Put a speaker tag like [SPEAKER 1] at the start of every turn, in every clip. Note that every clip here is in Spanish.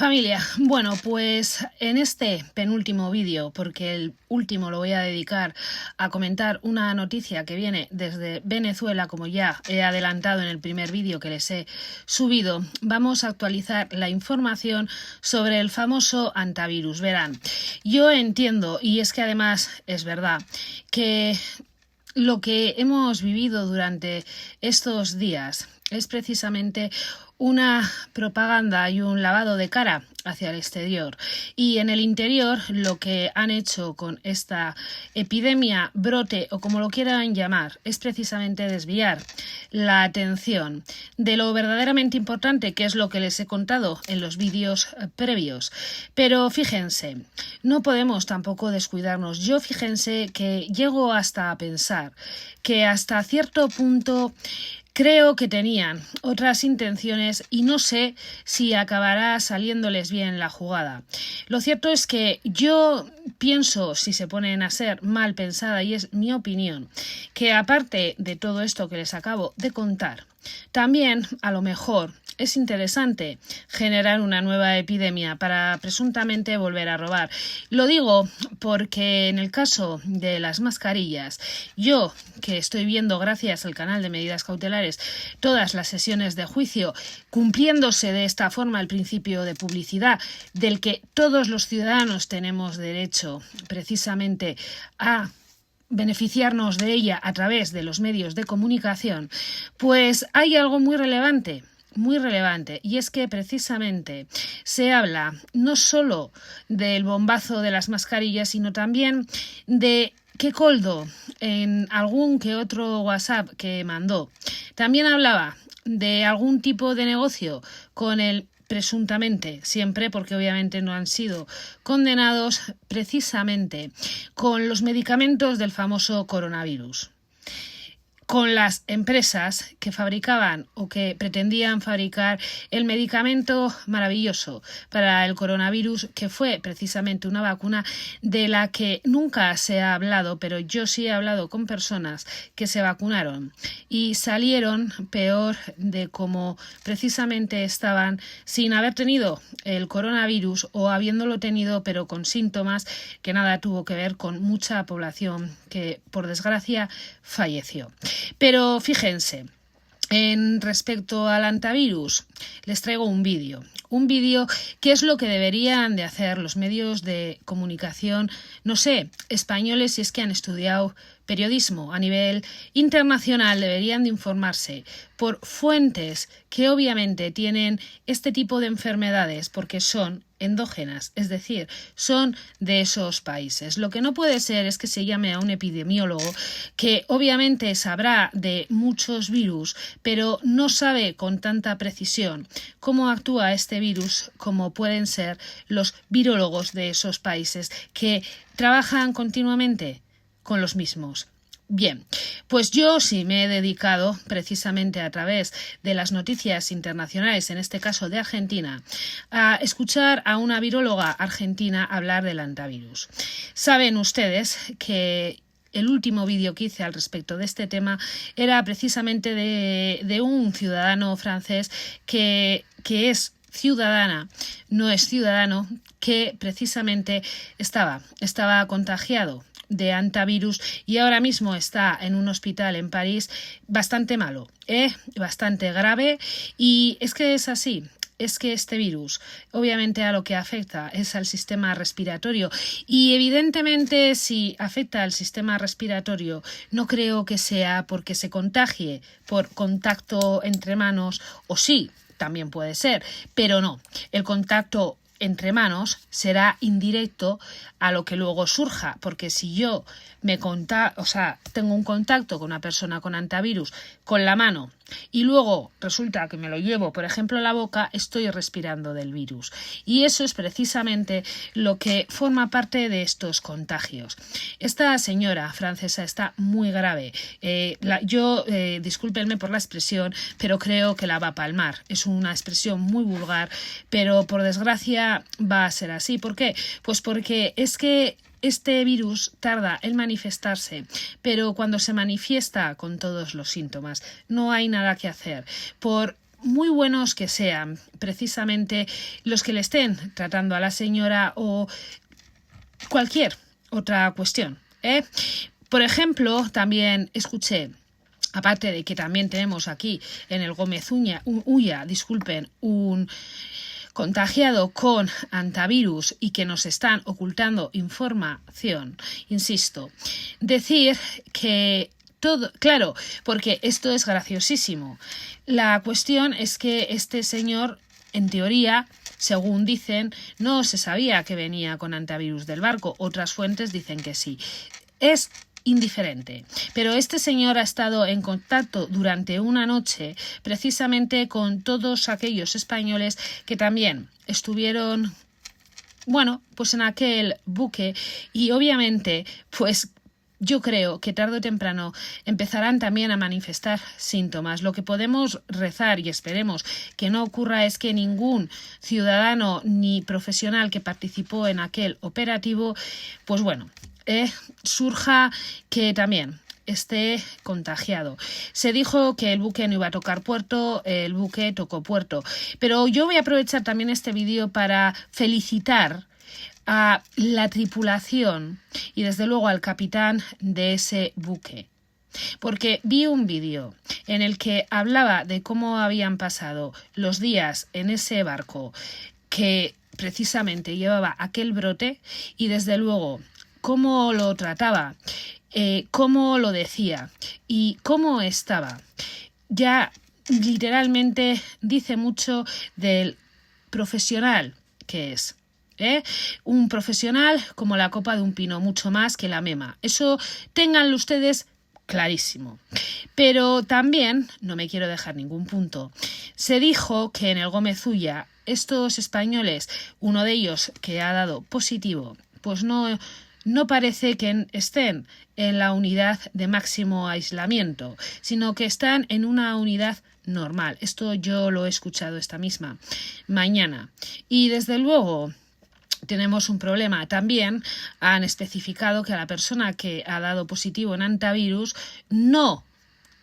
[SPEAKER 1] Familia, bueno, pues en este penúltimo vídeo, porque el último lo voy a dedicar a comentar una noticia que viene desde Venezuela, como ya he adelantado en el primer vídeo que les he subido, vamos a actualizar la información sobre el famoso antivirus. Verán, yo entiendo, y es que además es verdad, que lo que hemos vivido durante estos días es precisamente una propaganda y un lavado de cara hacia el exterior. Y en el interior lo que han hecho con esta epidemia, brote o como lo quieran llamar, es precisamente desviar la atención de lo verdaderamente importante, que es lo que les he contado en los vídeos previos. Pero fíjense, no podemos tampoco descuidarnos. Yo fíjense que llego hasta a pensar que hasta cierto punto creo que tenían otras intenciones y no sé si acabará saliéndoles bien la jugada. Lo cierto es que yo pienso, si se ponen a ser mal pensada, y es mi opinión, que aparte de todo esto que les acabo de contar, también a lo mejor es interesante generar una nueva epidemia para presuntamente volver a robar. Lo digo porque en el caso de las mascarillas, yo que estoy viendo gracias al canal de Medidas Cautelares todas las sesiones de juicio, cumpliéndose de esta forma el principio de publicidad del que todos los ciudadanos tenemos derecho precisamente a beneficiarnos de ella a través de los medios de comunicación, pues hay algo muy relevante, y es que precisamente se habla no solo del bombazo de las mascarillas, sino también de que Koldo, en algún que otro WhatsApp que mandó, también hablaba de algún tipo de negocio con el presuntamente, siempre porque obviamente no han sido condenados, precisamente con los medicamentos del famoso coronavirus, con las empresas que fabricaban o que pretendían fabricar el medicamento maravilloso para el coronavirus, que fue precisamente una vacuna de la que nunca se ha hablado, pero yo sí he hablado con personas que se vacunaron y salieron peor de como precisamente estaban sin haber tenido el coronavirus o habiéndolo tenido pero con síntomas que nada tuvo que ver con mucha población que por desgracia falleció. Pero fíjense, en respecto al antivirus, les traigo un vídeo que es lo que deberían de hacer los medios de comunicación, no sé, españoles, si es que han estudiado periodismo a nivel internacional, deberían de informarse por fuentes que obviamente tienen este tipo de enfermedades porque son endógenas, es decir, son de esos países. Lo que no puede ser es que se llame a un epidemiólogo que obviamente sabrá de muchos virus, pero no sabe con tanta precisión cómo actúa este virus como pueden ser los virólogos de esos países que trabajan continuamente con los mismos. Bien, pues yo sí me he dedicado precisamente a través de las noticias internacionales, en este caso de Argentina, a escuchar a una viróloga argentina hablar del antivirus. Saben ustedes que el último vídeo que hice al respecto de este tema era precisamente de un ciudadano francés que es ciudadana, no es ciudadano, que precisamente estaba contagiado de antivirus y ahora mismo está en un hospital en París bastante malo, bastante grave, y es que es así. Es que este virus obviamente a lo que afecta es al sistema respiratorio y evidentemente si afecta al sistema respiratorio no creo que sea porque se contagie por contacto entre manos, o sí, también puede ser, pero no, el contacto entre manos será indirecto a lo que luego surja, porque si yo tengo un contacto con una persona con antivirus con la mano y luego resulta que me lo llevo, por ejemplo, a la boca, estoy respirando del virus. Y eso es precisamente lo que forma parte de estos contagios. Esta señora francesa está muy grave. Discúlpenme por la expresión, pero creo que la va a palmar. Es una expresión muy vulgar, pero por desgracia va a ser así. ¿Por qué? Pues porque es que este virus tarda en manifestarse, pero cuando se manifiesta con todos los síntomas no hay nada que hacer. Por muy buenos que sean precisamente los que le estén tratando a la señora o cualquier otra cuestión, ¿eh? Por ejemplo, también escuché, aparte de que también tenemos aquí en el Gómez Ulla, un contagiado con antivirus y que nos están ocultando información, insisto, decir que todo, claro, porque esto es graciosísimo. La cuestión es que este señor, en teoría, según dicen, no se sabía que venía con antivirus del barco. Otras fuentes dicen que sí. Es indiferente. Pero este señor ha estado en contacto durante una noche precisamente con todos aquellos españoles que también estuvieron, bueno, pues en aquel buque y obviamente, pues yo creo que tarde o temprano empezarán también a manifestar síntomas. Lo que podemos rezar y esperemos que no ocurra es que ningún ciudadano ni profesional que participó en aquel operativo, pues bueno, surja que también esté contagiado. Se dijo que el buque no iba a tocar puerto, el buque tocó puerto. Pero yo voy a aprovechar también este vídeo para felicitar a la tripulación y desde luego al capitán de ese buque. Porque vi un vídeo en el que hablaba de cómo habían pasado los días en ese barco que precisamente llevaba aquel brote y desde luego cómo lo trataba, cómo lo decía y cómo estaba. Ya literalmente dice mucho del profesional que es. Un profesional como la copa de un pino, mucho más que la mema. Eso ténganlo ustedes clarísimo. Pero también, no me quiero dejar ningún punto, se dijo que en el Gómez Ulla estos españoles, uno de ellos que ha dado positivo, pues no parece que estén en la unidad de máximo aislamiento, sino que están en una unidad normal. Esto yo lo he escuchado esta misma mañana. Y desde luego tenemos un problema. También han especificado que a la persona que ha dado positivo en antivirus no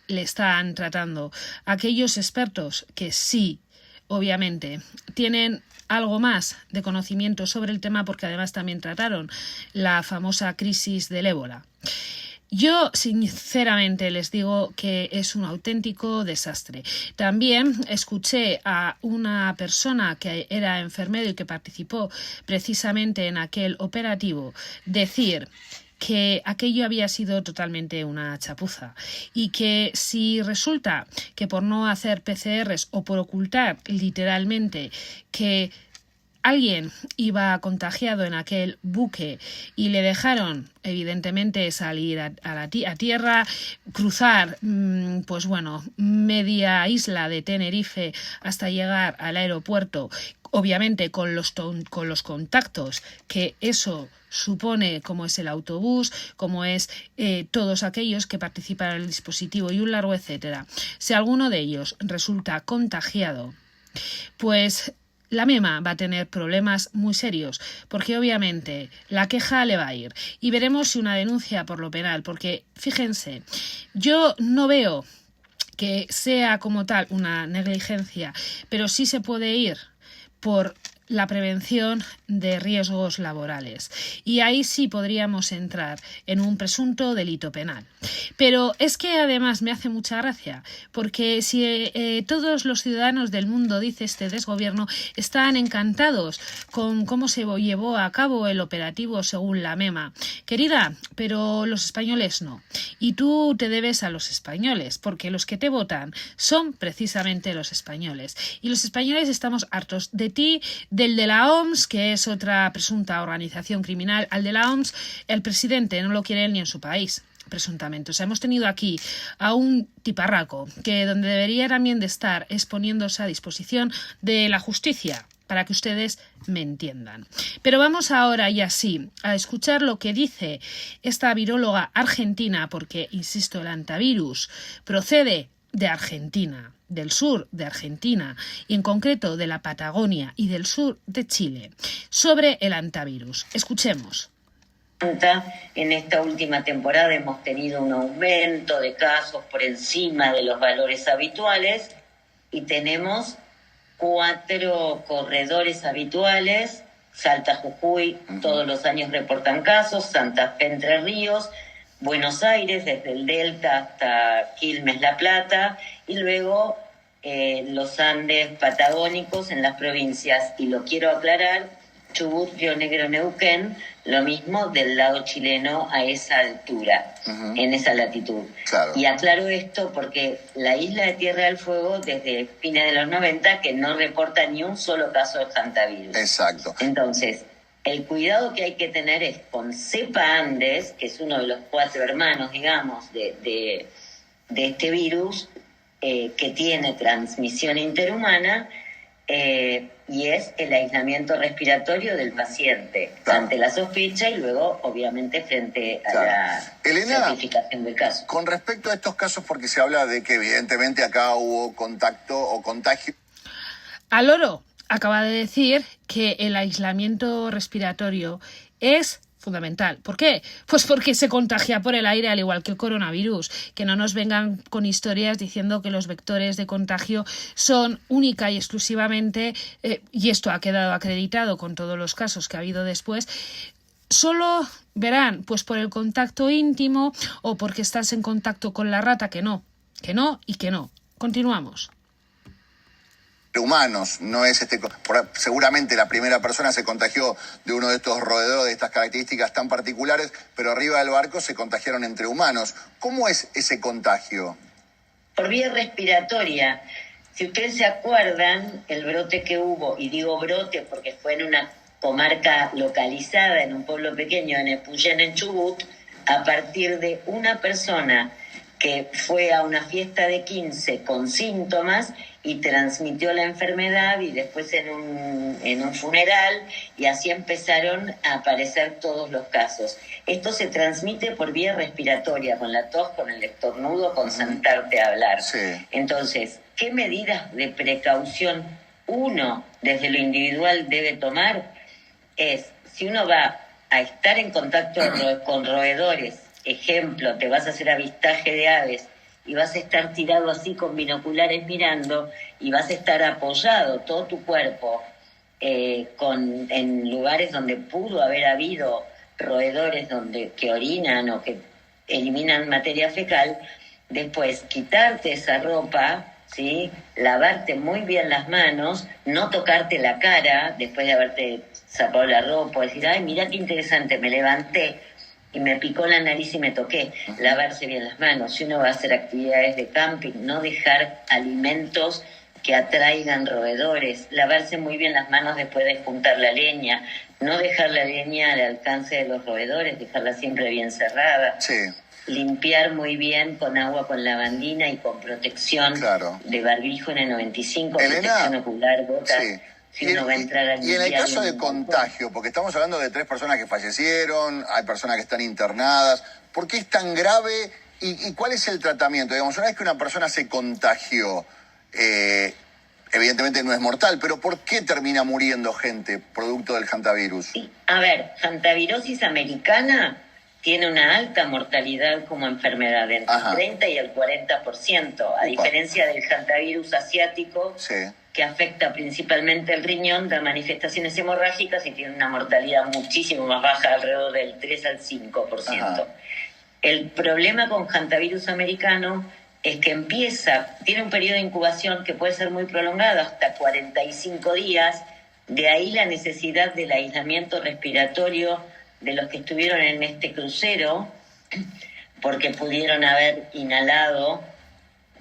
[SPEAKER 1] le están tratando. Aquellos expertos que sí, obviamente, tienen algo más de conocimiento sobre el tema porque además también trataron la famosa crisis del ébola. Yo sinceramente les digo que es un auténtico desastre. También escuché a una persona que era enfermero y que participó precisamente en aquel operativo decir que aquello había sido totalmente una chapuza y que si resulta que por no hacer PCRs o por ocultar literalmente que alguien iba contagiado en aquel buque y le dejaron evidentemente salir a tierra, cruzar pues bueno, media isla de Tenerife hasta llegar al aeropuerto, obviamente con los contactos que eso supone, como es el autobús, como es todos aquellos que participan en el dispositivo y un largo etcétera. Si alguno de ellos resulta contagiado, pues la mema va a tener problemas muy serios, porque obviamente la queja le va a ir y veremos si una denuncia por lo penal, porque fíjense, yo no veo que sea como tal una negligencia, pero sí se puede ir por la prevención de riesgos laborales. Y ahí sí podríamos entrar en un presunto delito penal. Pero es que además me hace mucha gracia, porque si todos los ciudadanos del mundo, dice este desgobierno, están encantados con cómo se llevó a cabo el operativo según la mema. Querida, pero los españoles no. Y tú te debes a los españoles, porque los que te votan son precisamente los españoles. Y los españoles estamos hartos de ti, del de la OMS, que es otra presunta organización criminal. Al de la OMS, el presidente no lo quiere ni en su país, presuntamente. O sea, hemos tenido aquí a un tiparraco que donde debería también de estar es poniéndose a disposición de la justicia, para que ustedes me entiendan. Pero vamos ahora ya sí a escuchar lo que dice esta viróloga argentina, porque, insisto, el antivirus procede de Argentina, del sur de Argentina y en concreto de la Patagonia y del sur de Chile, sobre el antivirus. Escuchemos.
[SPEAKER 2] En esta última temporada hemos tenido un aumento de casos por encima de los valores habituales y tenemos 4 corredores habituales. Salta, Jujuy, todos los años reportan casos, Santa Fe, Entre Ríos, Buenos Aires, desde el Delta hasta Quilmes, La Plata, y luego los Andes patagónicos en las provincias, y lo quiero aclarar, Chubut, Río Negro, Neuquén, lo mismo del lado chileno a esa altura, en esa latitud.
[SPEAKER 3] Claro.
[SPEAKER 2] Y aclaro esto porque la isla de Tierra del Fuego, desde fines de los 90, que no reporta ni un solo caso de hantavirus.
[SPEAKER 3] Exacto.
[SPEAKER 2] Entonces, el cuidado que hay que tener es con cepa Andes, que es uno de los 4 hermanos, digamos, de este virus, que tiene transmisión interhumana, y es el aislamiento respiratorio del paciente,
[SPEAKER 3] claro,
[SPEAKER 2] ante la sospecha y luego, obviamente, frente a
[SPEAKER 3] claro,
[SPEAKER 2] la
[SPEAKER 3] Elena,
[SPEAKER 2] certificación del caso.
[SPEAKER 3] Con respecto a estos casos, porque se habla de que evidentemente acá hubo contacto o contagio.
[SPEAKER 1] Aloro acaba de decir que el aislamiento respiratorio es fundamental. ¿Por qué? Pues porque se contagia por el aire, al igual que el coronavirus. Que no nos vengan con historias diciendo que los vectores de contagio son única y exclusivamente, y esto ha quedado acreditado con todos los casos que ha habido después, solo verán, pues por el contacto íntimo o porque estás en contacto con la rata, que no y que no. Continuamos.
[SPEAKER 3] Humanos, no es seguramente la primera persona se contagió de uno de estos roedores de estas características tan particulares, pero arriba del barco se contagiaron entre humanos. ¿Cómo es ese contagio?
[SPEAKER 2] Por vía respiratoria. Si ustedes se acuerdan, el brote que hubo, y digo brote porque fue en una comarca localizada, en un pueblo pequeño, en Epuyén, en Chubut, a partir de una persona que fue a una fiesta de 15 con síntomas y transmitió la enfermedad, y después en un funeral, y así empezaron a aparecer todos los casos. Esto se transmite por vía respiratoria, con la tos, con el estornudo, con sentarte a hablar.
[SPEAKER 3] Sí.
[SPEAKER 2] Entonces, ¿qué medidas de precaución uno desde lo individual debe tomar? Es, si uno va a estar en contacto con roedores, ejemplo, te vas a hacer avistaje de aves y vas a estar tirado así con binoculares mirando, y vas a estar apoyado todo tu cuerpo en lugares donde pudo haber habido roedores que orinan o que eliminan materia fecal, después quitarte esa ropa, ¿sí? Lavarte muy bien las manos, no tocarte la cara después de haberte sacado la ropa, decir, ay, mira qué interesante, me levanté y me picó la nariz y me toqué. Lavarse bien las manos. Si uno va a hacer actividades de camping, no dejar alimentos que atraigan roedores. Lavarse muy bien las manos después de juntar la leña. No dejar la leña al alcance de los roedores, dejarla siempre bien cerrada.
[SPEAKER 3] Sí.
[SPEAKER 2] Limpiar muy bien con agua con lavandina y con protección, claro, de barbijo N95,
[SPEAKER 3] Elena,
[SPEAKER 2] protección ocular, botas.
[SPEAKER 3] Sí.
[SPEAKER 2] Si uno va a entrar al
[SPEAKER 3] y en el caso de contagio, porque estamos hablando de 3 personas que fallecieron, hay personas que están internadas, ¿por qué es tan grave y cuál es el tratamiento? Digamos, una vez que una persona se contagió, evidentemente no es mortal, pero ¿por qué termina muriendo gente producto del hantavirus?
[SPEAKER 2] Sí. A ver, hantavirosis americana tiene una alta mortalidad como enfermedad, entre el 30 y el 40%, a diferencia del hantavirus asiático, sí, que afecta principalmente el riñón, da manifestaciones hemorrágicas y tiene una mortalidad muchísimo más baja, alrededor del 3 al 5%. Ajá. El problema con hantavirus americano es que tiene un periodo de incubación que puede ser muy prolongado, hasta 45 días, de ahí la necesidad del aislamiento respiratorio de los que estuvieron en este crucero, porque pudieron haber inhalado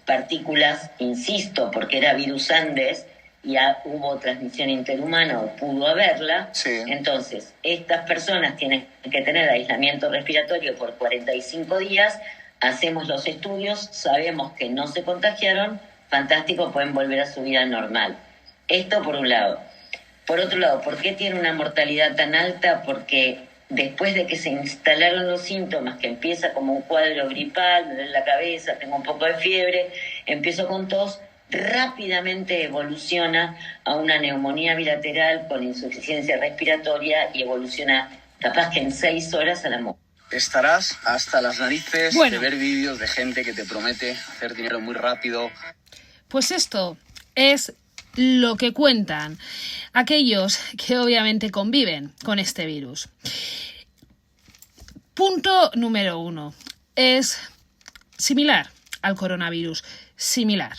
[SPEAKER 2] partículas, insisto, porque era virus Andes, y hubo transmisión interhumana o pudo haberla. Sí. Entonces, estas personas tienen que tener aislamiento respiratorio por 45 días, hacemos los estudios, sabemos que no se contagiaron, fantástico, pueden volver a su vida normal. Esto por un lado. Por otro lado, ¿por qué tiene una mortalidad tan alta? Porque después de que se instalaron los síntomas, que empieza como un cuadro gripal, me duele la cabeza, tengo un poco de fiebre, empiezo con tos, rápidamente evoluciona a una neumonía bilateral con insuficiencia respiratoria y evoluciona capaz que en 6 horas a la muerte.
[SPEAKER 4] Estarás hasta las narices de ver vídeos de gente que te promete hacer dinero muy rápido.
[SPEAKER 1] Pues esto Es lo que cuentan aquellos que obviamente conviven con este virus. Punto número 1. Es similar al coronavirus. Similar.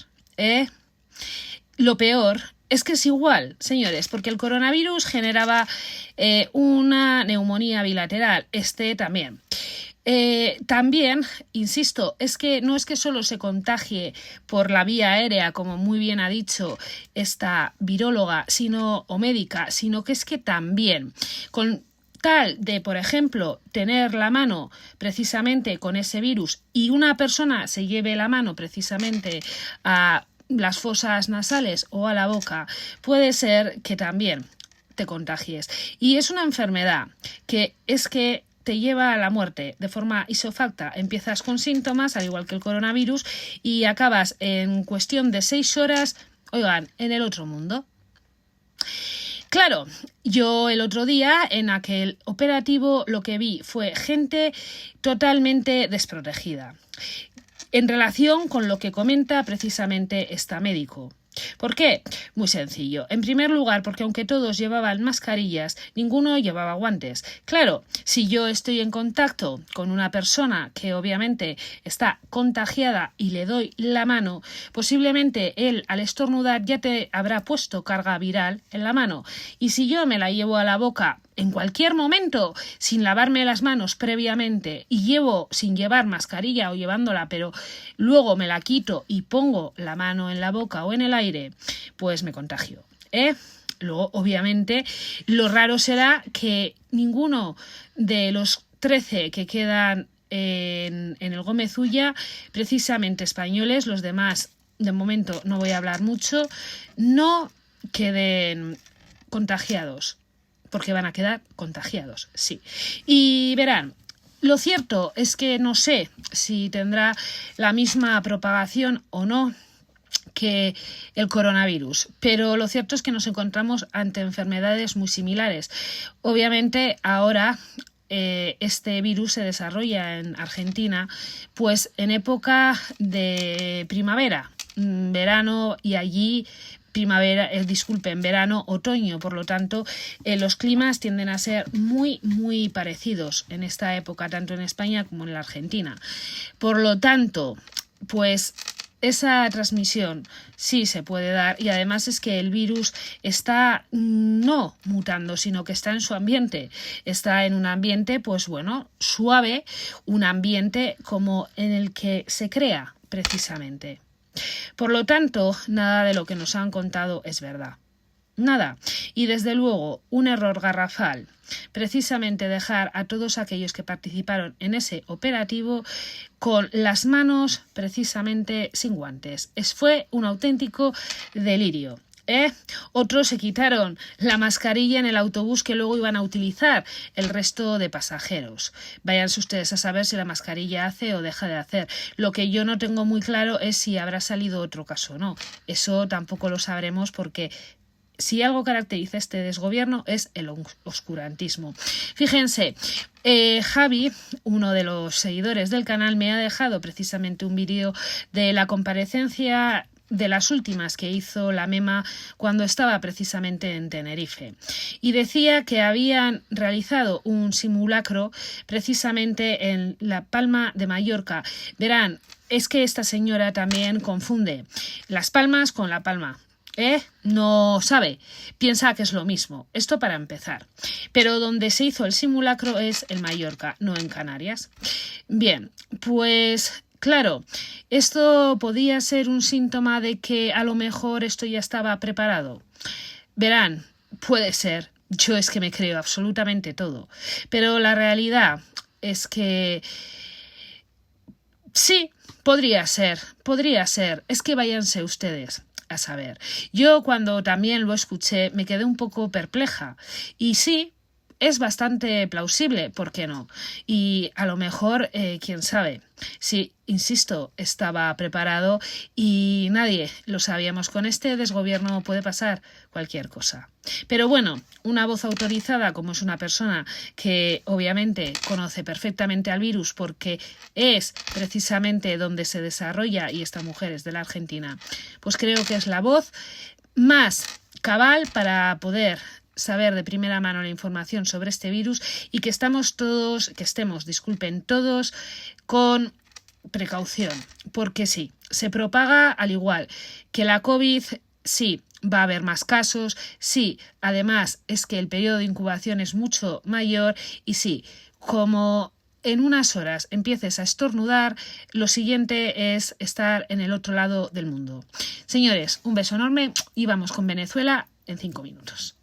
[SPEAKER 1] Lo peor es que es igual, señores, porque el coronavirus generaba una neumonía bilateral. Este también. También, insisto, es que no es que solo se contagie por la vía aérea, como muy bien ha dicho esta viróloga o médica, sino que es que también con tal de, por ejemplo, tener la mano precisamente con ese virus y una persona se lleve la mano precisamente a las fosas nasales o a la boca, puede ser que también te contagies. Y es una enfermedad que te lleva a la muerte de forma isofacta. Empiezas con síntomas, al igual que el coronavirus, y acabas en cuestión de 6 horas, oigan, en el otro mundo. Claro, yo el otro día en aquel operativo lo que vi fue gente totalmente desprotegida en relación con lo que comenta precisamente esta médico. ¿Por qué? Muy sencillo. En primer lugar, porque aunque todos llevaban mascarillas, ninguno llevaba guantes. Claro, si yo estoy en contacto con una persona que obviamente está contagiada y le doy la mano, posiblemente él al estornudar ya te habrá puesto carga viral en la mano. Y si yo me la llevo a la boca en cualquier momento, sin lavarme las manos previamente y llevo sin llevar mascarilla o llevándola, pero luego me la quito y pongo la mano en la boca o en el aire, pues me contagio. Luego, obviamente, lo raro será que ninguno de los 13 que quedan en el Gómez Ulla, precisamente españoles, los demás, de momento no voy a hablar mucho, no queden contagiados. Porque van a quedar contagiados, sí. Y verán, lo cierto es que no sé si tendrá la misma propagación o no que el coronavirus, pero lo cierto es que nos encontramos ante enfermedades muy similares. Obviamente ahora este virus se desarrolla en Argentina, pues en época de primavera, verano, y allí verano, otoño, por lo tanto los climas tienden a ser muy, muy parecidos en esta época, tanto en España como en la Argentina. Por lo tanto, pues esa transmisión sí se puede dar, y además es que el virus está no mutando, sino que está en su ambiente, está en un ambiente, pues bueno, suave, un ambiente como en el que se crea precisamente. Por lo tanto, nada de lo que nos han contado es verdad. Nada. Y desde luego, un error garrafal, precisamente dejar a todos aquellos que participaron en ese operativo con las manos precisamente sin guantes. Fue un auténtico delirio. Otros se quitaron la mascarilla en el autobús que luego iban a utilizar el resto de pasajeros. Váyanse ustedes a saber si la mascarilla hace o deja de hacer. Lo que yo no tengo muy claro es si habrá salido otro caso o no. Eso tampoco lo sabremos, porque si algo caracteriza este desgobierno es el oscurantismo. Fíjense, Javi, uno de los seguidores del canal, me ha dejado precisamente un vídeo de la comparecencia de las últimas que hizo la MEMA cuando estaba precisamente en Tenerife, y decía que habían realizado un simulacro precisamente en La Palma de Mallorca. Verán, es que esta señora también confunde Las Palmas con La Palma. No sabe, piensa que es lo mismo. Esto para empezar. Pero donde se hizo el simulacro es en Mallorca, no en Canarias. Bien, pues claro, esto podía ser un síntoma de que a lo mejor esto ya estaba preparado. Verán, puede ser. Yo es que me creo absolutamente todo. Pero la realidad es que sí, podría ser. Es que váyanse ustedes a saber. Yo cuando también lo escuché me quedé un poco perpleja. Y sí, es bastante plausible, ¿por qué no? Y a lo mejor, quién sabe, sí, insisto, estaba preparado y nadie lo sabíamos. Con este desgobierno puede pasar cualquier cosa. Pero bueno, una voz autorizada, como es una persona que obviamente conoce perfectamente al virus porque es precisamente donde se desarrolla, y esta mujer es de la Argentina, pues creo que es la voz más cabal para poder saber de primera mano la información sobre este virus y que estemos todos con precaución, porque sí, se propaga al igual que la COVID, sí, va a haber más casos, sí, además es que el periodo de incubación es mucho mayor y sí, como en unas horas empieces a estornudar, lo siguiente es estar en el otro lado del mundo. Señores, un beso enorme y vamos con Venezuela en 5 minutos.